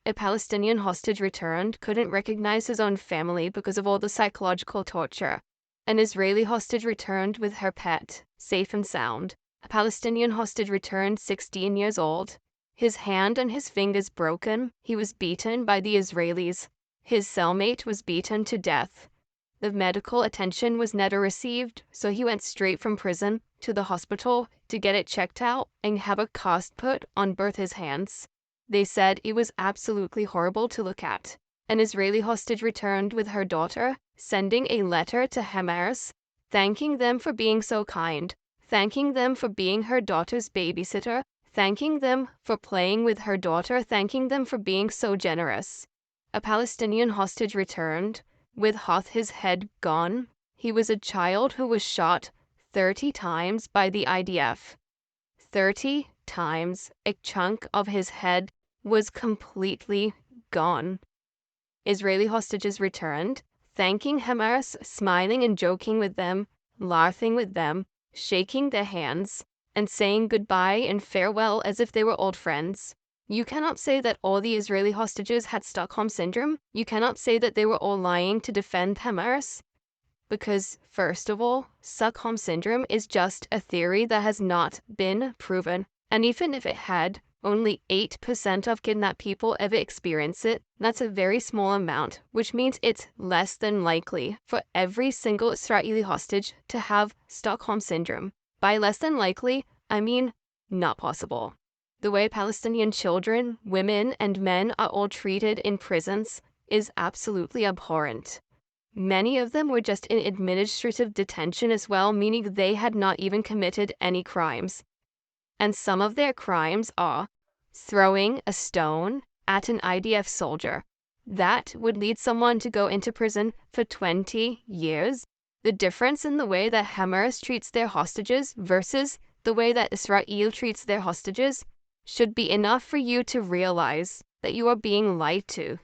A Palestinian hostage returned couldn't recognize his own family because of all the psychological torture. An Israeli hostage returned with her pet, safe and sound. A Palestinian hostage returned 16 years old. His hand and his fingers broken. He was beaten by the Israelis. His cellmate was beaten to death. The medical attention was never received, so he went straight from prison to the hospital to get it checked out and have a cast put on both his hands. They said it was absolutely horrible to look at. An Israeli hostage returned with her daughter, sending a letter to Hamas, thanking them for being so kind, thanking them for being her daughter's babysitter, thanking them for playing with her daughter, thanking them for being so generous. A Palestinian hostage returned with half his head gone. He was a child who was shot 30 times by the IDF. 30 times. A chunk of his head was completely gone. Israeli hostages returned, thanking Hamas, smiling and joking with them, laughing with them, shaking their hands, and saying goodbye and farewell as if they were old friends. You cannot say that all the Israeli hostages had Stockholm Syndrome. You cannot say that they were all lying to defend Hamas. Because, first of all, Stockholm Syndrome is just a theory that has not been proven. And even if it had, only 8% of kidnapped people ever experience it. That's a very small amount, which means it's less than likely for every single Israeli hostage to have Stockholm Syndrome. By less than likely, I mean not possible. The way Palestinian children, women, and men are all treated in prisons is absolutely abhorrent. Many of them were just in administrative detention as well, meaning they had not even committed any crimes. And some of their crimes are throwing a stone at an IDF soldier. That would lead someone to go into prison for 20 years. The difference in the way that Hamas treats their hostages versus the way that Israel treats their hostages should be enough for you to realize that you are being lied to.